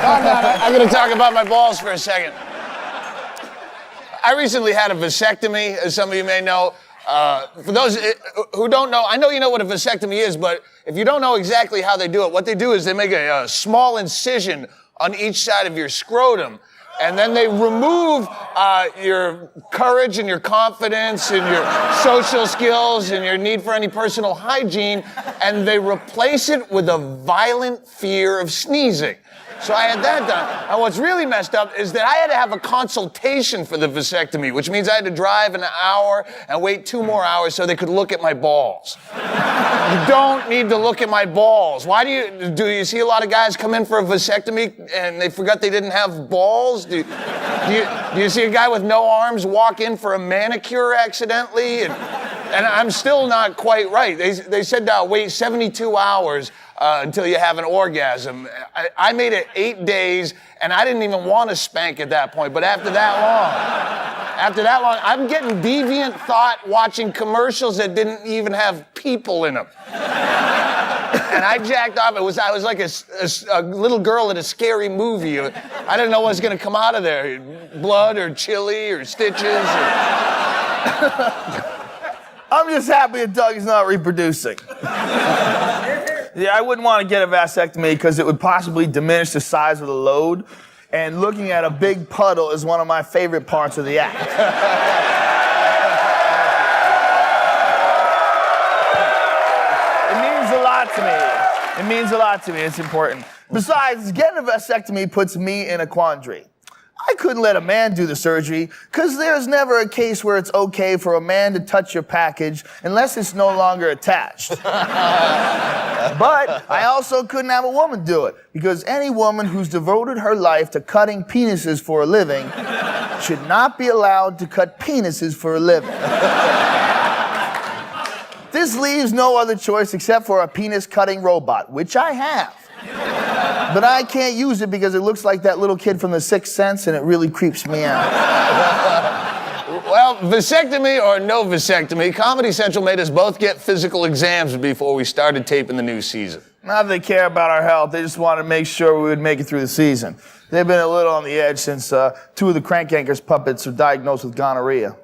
I'm going to talk about my balls for a second. I recently had a vasectomy, as some of you may know. For those who don't know, I know you know what a vasectomy is, but if you don't know exactly how they do it, what they do is they make a small incision on each side of your scrotum, and then they remove your courage and your confidence and your social skills and your need for any personal hygiene, and they replace it with a violent fear of sneezing. So I had that done. And what's really messed up is that I had to have a consultation for the vasectomy, which means I had to drive an hour and wait 2 more hours so they could look at my balls. You don't need to look at my balls. Why do you see a lot of guys come in for a vasectomy and they forgot they didn't have balls? Do you see a guy with no arms walk in for a manicure accidentally? And I'm still not quite right. They said wait 72 hours until you have an orgasm. I made it 8 days, and I didn't even want to spank at that point. But after that long, I'm getting deviant thought watching commercials that didn't even have people in them. And I jacked off. I was like a little girl in a scary movie. I didn't know what was going to come out of there. Blood or chili or stitches. I'm just happy that Doug is not reproducing. Yeah, I wouldn't want to get a vasectomy because it would possibly diminish the size of the load, and looking at a big puddle is one of my favorite parts of the act. It means a lot to me. It means a lot to me. It's important. Besides, getting a vasectomy puts me in a quandary. I couldn't let a man do the surgery because there's never a case where it's okay for a man to touch your package unless it's no longer attached. But I also couldn't have a woman do it because any woman who's devoted her life to cutting penises for a living should not be allowed to cut penises for a living. This leaves no other choice except for a penis-cutting robot, which I have. But I can't use it because it looks like that little kid from The Sixth Sense, and it really creeps me out. Well, vasectomy or no vasectomy, Comedy Central made us both get physical exams before we started taping the new season. Not that they care about our health, they just wanted to make sure we would make it through the season. They've been a little on the edge since 2 of the Crank Anchors puppets were diagnosed with gonorrhea.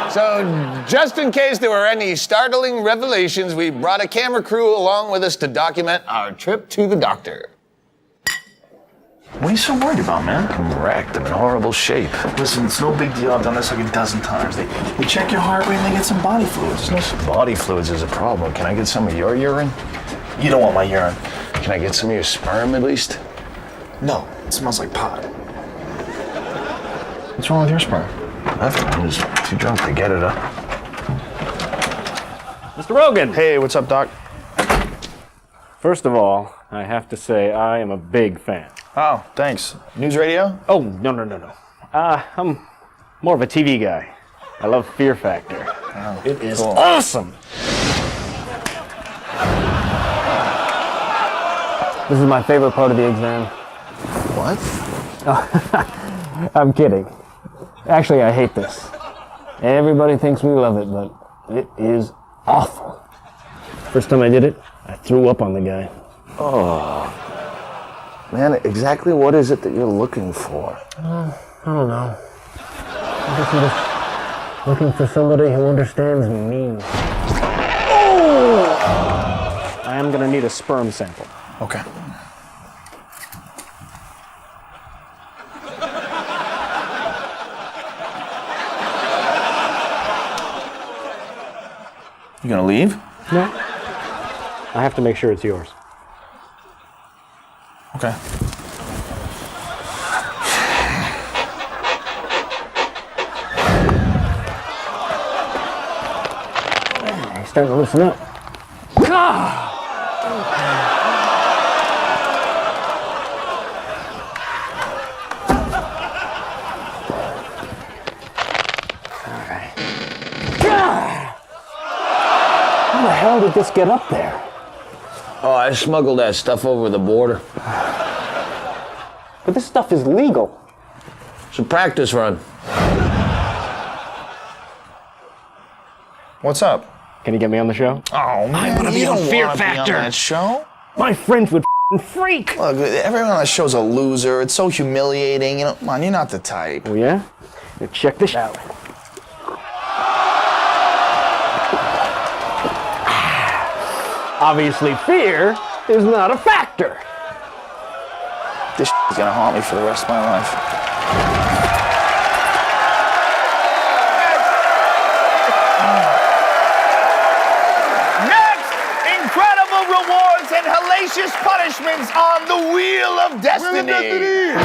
So, just in case there were any startling revelations, we brought a camera crew along with us to document our trip to the doctor. What are you so worried about, man? I'm wrecked. I'm in horrible shape. Listen, it's no big deal. I've done this like a dozen times. They check your heart rate and they get some body fluids. No body fluids is a problem. Can I get some of your urine? You don't want my urine. Can I get some of your sperm at least? No, it smells like pot. What's wrong with your sperm? Nothing. I'm just too drunk to get it up. Mr. Rogan! Hey, what's up, Doc? First of all, I have to say I am a big fan. Oh, thanks. News radio? Oh, no. I'm more of a TV guy. I love Fear Factor. Oh, it is cool. awesome! This is my favorite part of the exam. What? I'm kidding. Actually, I hate this. Everybody thinks we love it, but it is awful. First time I did it, I threw up on the guy. Oh. Man, exactly what is it that you're looking for? I don't know. I guess I'm just looking for somebody who understands me. Oh! I am gonna need a sperm sample. Okay. You gonna leave? No. I have to make sure it's yours. Okay. He's starting to loosen up. How the hell did this get up there? Oh, I smuggled that stuff over the border. But this stuff is legal. It's a practice run. What's up? Can you get me on the show? Oh, man, I wanna be you on don't Fear wanna be Factor. on that show? My friends would freak. Look, everyone on the show's a loser. It's so humiliating. You know, come on, you're not the type. Oh, yeah? Now check this out. Obviously, fear is not a factor. This is gonna haunt me for the rest of my life. Next, incredible rewards and hellacious punishments on the Wheel of Destiny.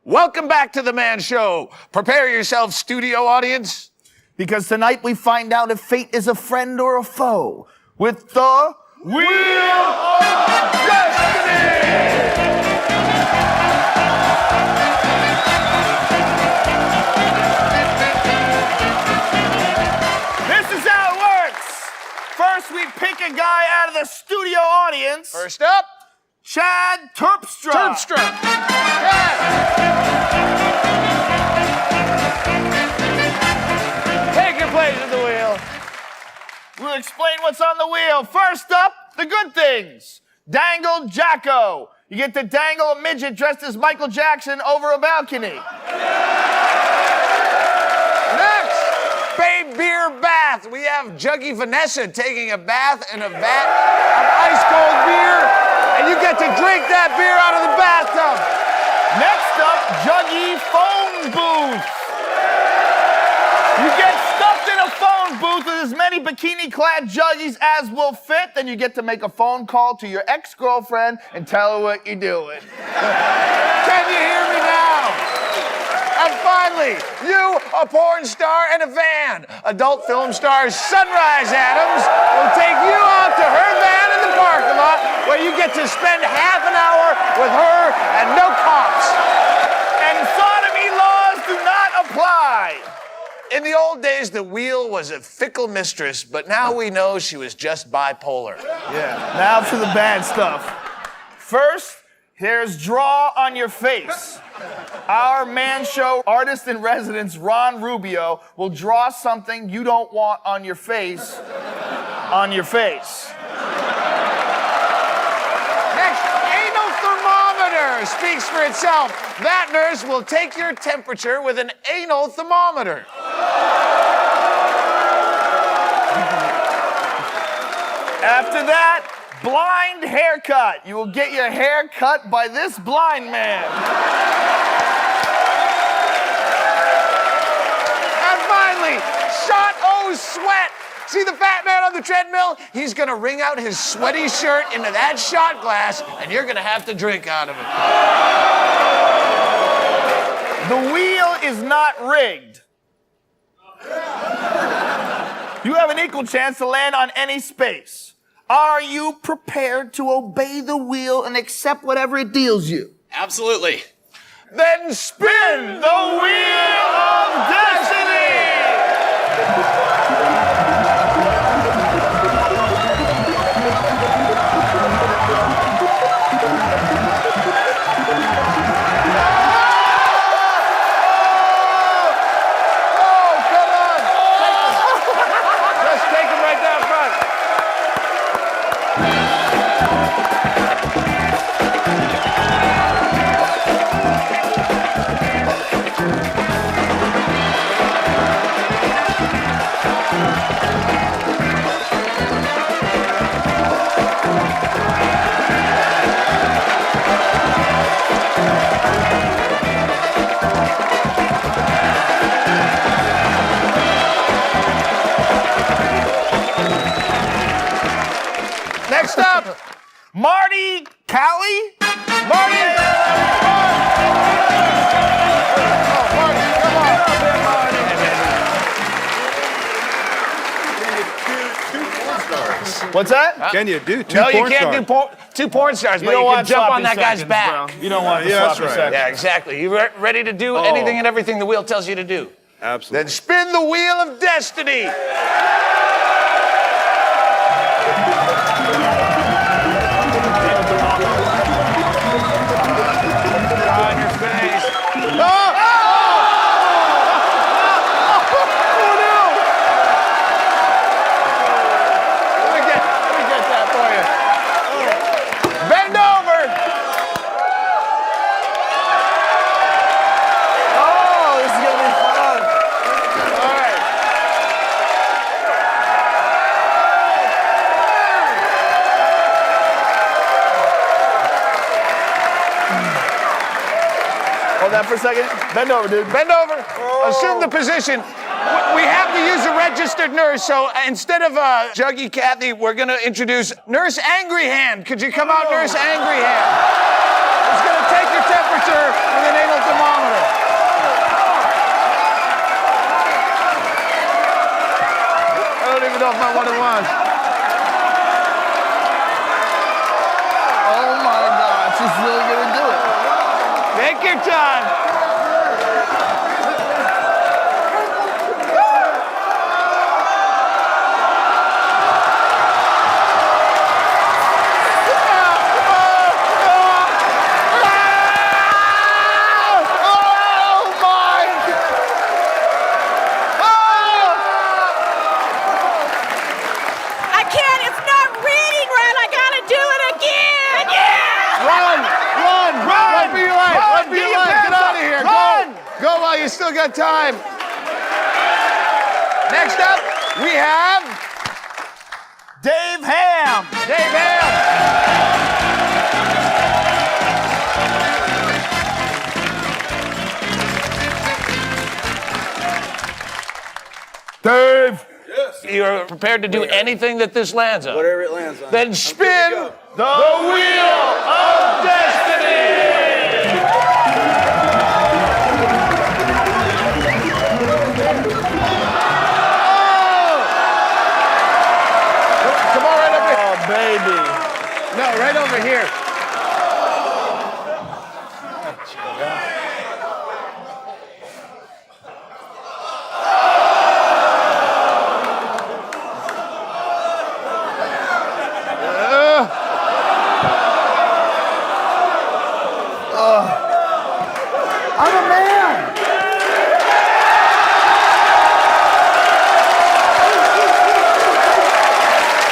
Welcome back to the Man Show. Prepare yourself, studio audience. Because tonight we find out if fate is a friend or a foe with the Wheel of Destiny! This is how it works. First, we pick a guy out of the studio audience. First up, Chad Terpstra. Terpstra. Chad. Take your place at the wheel. We'll explain what's on the wheel. First up, the good things. Dangle Jacko. You get to dangle a midget dressed as Michael Jackson over a balcony. Next, Babe Beer Bath. We have Juggy Vanessa taking a bath in a vat of ice cold beer, and you get to drink that beer out of the bathtub. Next up, Juggy Phone Booth. You get stuffed in a phone booth with as many bikini-clad juggies as will fit, then you get to make a phone call to your ex-girlfriend and tell her what you're doing. Can you hear me now? And finally, you, a porn star and a van. Adult film star Sunrise Adams will take you out to her van in the parking lot where you get to spend half an hour with her and no cops. And sodomy laws do not apply. In the old days, the wheel was a fickle mistress, but now we know she was just bipolar. Yeah, now to the bad stuff. First, here's Draw on Your Face. Our Man Show artist in residence, Ron Rubio, will draw something you don't want on your face on your face. Next, anal thermometer speaks for itself. That nurse will take your temperature with an anal thermometer. After that, blind haircut. You will get your hair cut by this blind man. And finally, shot o sweat. See the fat man on the treadmill? He's gonna wring out his sweaty shirt into that shot glass, and you're gonna have to drink out of it. The wheel is not rigged. You have an equal chance to land on any space. Are you prepared to obey the wheel and accept whatever it deals you? Absolutely. Then spin The Wheel of Destiny! Next up, Marty Callie? Marty. Marty, come on. What's that? Can you do two No, you porn can't stars? do two porn stars, but you don't can want jump on sloppy that guy's seconds, back. bro. You don't want Yeah, that's sloppy right. seconds. Yeah, exactly. You ready to do anything and everything the wheel tells you to do? Absolutely. Then spin the wheel of destiny. Hold that for a second. Bend over, dude. Bend over. Assume the position. We have to use a registered nurse, so instead of Juggy Kathy, we're going to introduce Nurse Angry Hand. Could you come out, Nurse Angry Hand? It's going to take your temperature with an anal thermometer. I don't even know if I want to watch. Oh my gosh, it's really gonna do it. Take your time. You still got time. Next up, we have Dave Ham. Dave Ham. Dave. Yes. You're prepared to do anything that this lands on. Whatever it lands on. Then spin the wheel of destiny. Baby. No, right over here. I'm a man.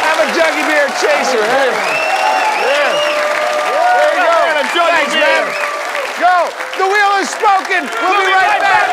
I'm a Juggy Beer chaser. Hey. Yeah. There you go. Thanks, man. Go. The wheel is spoken. We'll be right back.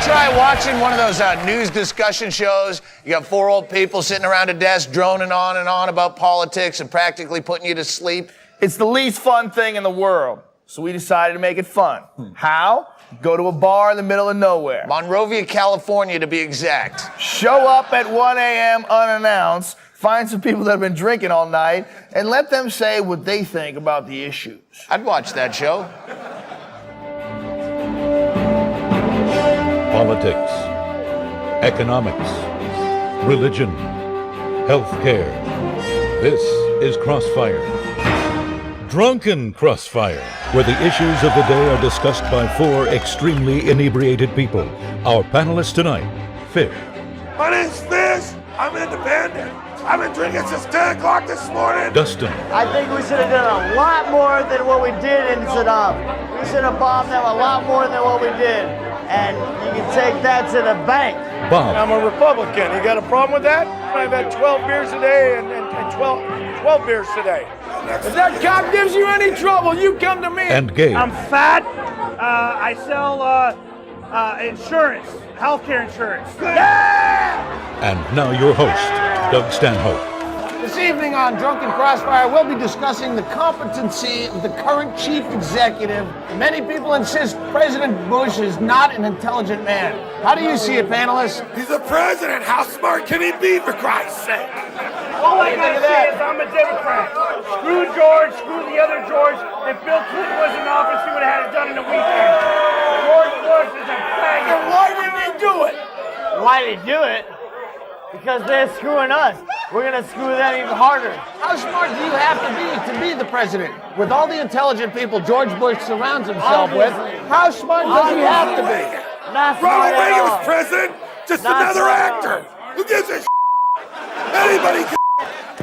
Try watching one of those news discussion shows. You got four old people sitting around a desk droning on and on about politics and practically putting you to sleep. It's the least fun thing in the world, so we decided to make it fun. How? Go to a bar in the middle of nowhere. Monrovia, California, to be exact. Show up at 1 a.m. unannounced, find some people that have been drinking all night, and let them say what they think about the issues. I'd watch that show. Politics, economics, religion, healthcare. This is Crossfire. Drunken Crossfire, where the issues of the day are discussed by four extremely inebriated people. Our panelists tonight, Fish. My name's Fish. I'm independent. I've been drinking since 10 o'clock this morning. Dustin. I think we should have done a lot more than what we did in Saddam. We should have bombed them a lot more than what we did. And you can take that to the bank. Bob. I'm a Republican. You got a problem with that? I've had 12 beers a day and 12 beers today. If that cop gives you any trouble, you come to me. And Gabe. I'm fat. I sell insurance, healthcare insurance. Yeah! And now your host, Doug Stanhope. This evening on Drunken Crossfire, we'll be discussing the competency of the current chief executive. Many people insist President Bush is not an intelligent man. How do you see it, panelists? He's a president. How smart can he be, for Christ's sake? All I gotta say is I'm a Democrat. Screw George, screw the other George. If Bill Clinton was in office, he would have had it done in a weekend. George Bush is a faggot. And why didn't he do it? Why did he do it? Because they're screwing us. We're gonna screw them even harder. How smart do you have to be the president? With all the intelligent people George Bush surrounds himself Obviously. with, how smart does he have to be? Not smart Ronald at Reagan all. was president. Just Not another smart at actor. all. Who gives a Anybody can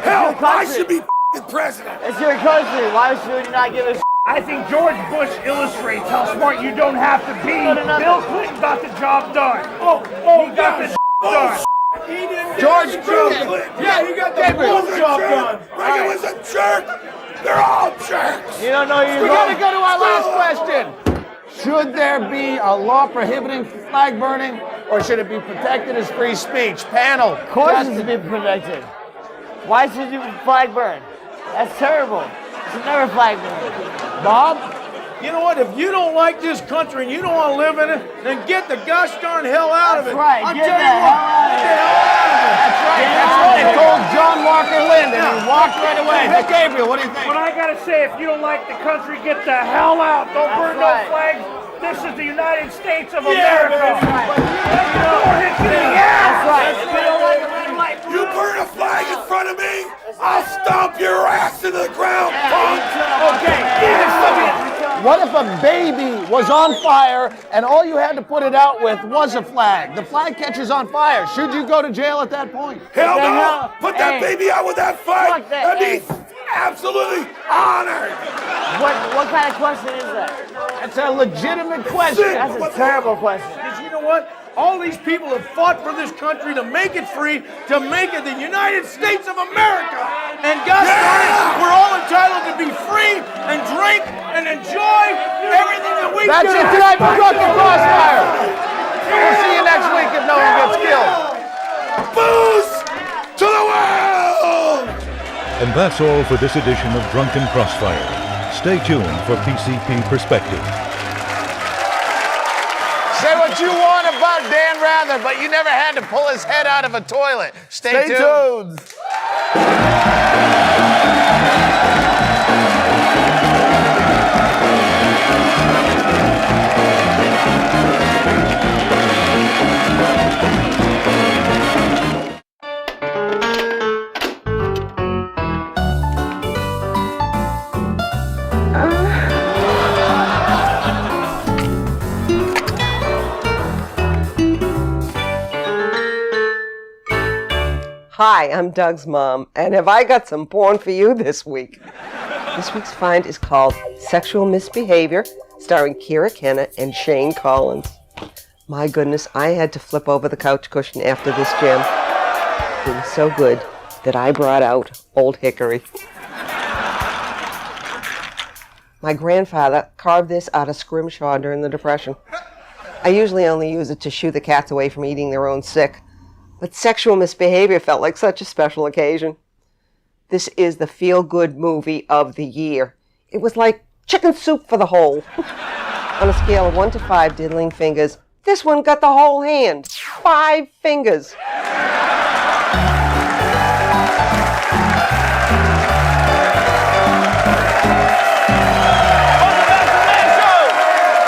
Hell, I should be president. It's your country. Why should you not give a I think George Bush illustrates how smart you don't have to be. Bill Clinton got the job done. He got the done. He didn't George get Bush. Yeah, he got the whole job done. Reagan was a jerk. They're all jerks. You don't know you We gotta go to our last question. Should there be a law prohibiting flag burning, or should it be protected as free speech? Panel. Of course it should be protected. Why should you flag burn? That's terrible. You should never flag burn. Bob? You know what? If you don't like this country and you don't want to live in it, then get the gosh darn hell out of it. That's right. I'll Get tell the you what, hell out of get it. the hell out of it. That's right. That's what they told John Walker Lind, and he walked right away. Hey, Gabriel, what do you think? What I gotta say, if you don't like the country, get the hell out. Don't burn right. no flags. This is the United States of America. That's right. That's right. If you don't like it, let it light. You burn a flag in front of me, I'll stomp your ass into the ground, punk! Okay, what if a baby was on fire and all you had to put it out with was a flag? The flag catches on fire. Should you go to jail at that point? Hell no! hell? Put that Hey. baby out with that flag, Fuck that, and he's absolutely honored! What kind of question is that? That's a legitimate question. That's a terrible question. Because you know what? All these people have fought for this country to make it free, to make it the United States of America. And gosh darn it, we're all entitled to be free and drink and enjoy everything that we That's do. it tonight for Drunken Crossfire. We'll see you next week if no one gets killed. Boost to the world! And that's all for this edition of Drunken Crossfire. Stay tuned for PCP Perspective. Say what you want about Dan Rather, but you never had to pull his head out of a toilet. Stay tuned. Hi, I'm Doug's mom, and have I got some porn for you this week? This week's find is called Sexual Misbehavior, starring Kira Kenna and Shane Collins. My goodness, I had to flip over the couch cushion after this, Jim. It was so good that I brought out Old Hickory. My grandfather carved this out of scrimshaw during the Depression. I usually only use it to shoo the cats away from eating their own sick. But sexual misbehavior felt like such a special occasion. This is the feel-good movie of the year. It was like chicken soup for the whole. On a scale of 1 to 5 diddling fingers, this one got the whole hand. 5 fingers.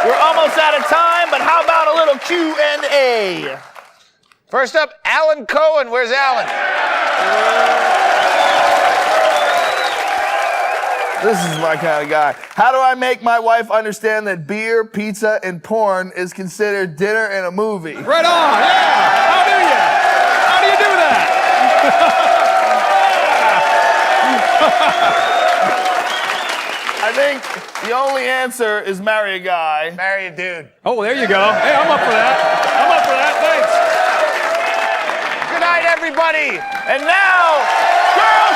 We're almost out of time, but how about a little Q&A? First up, Alan Cohen. Where's Alan? This is my kind of guy. How do I make my wife understand that beer, pizza, and porn is considered dinner and a movie? Right on, yeah! How do you? How do you do that? I think the only answer is marry a guy. Marry a dude. Oh, there you go. Hey, I'm up for that. I'm up for that, thanks. Good night, everybody. And now, girls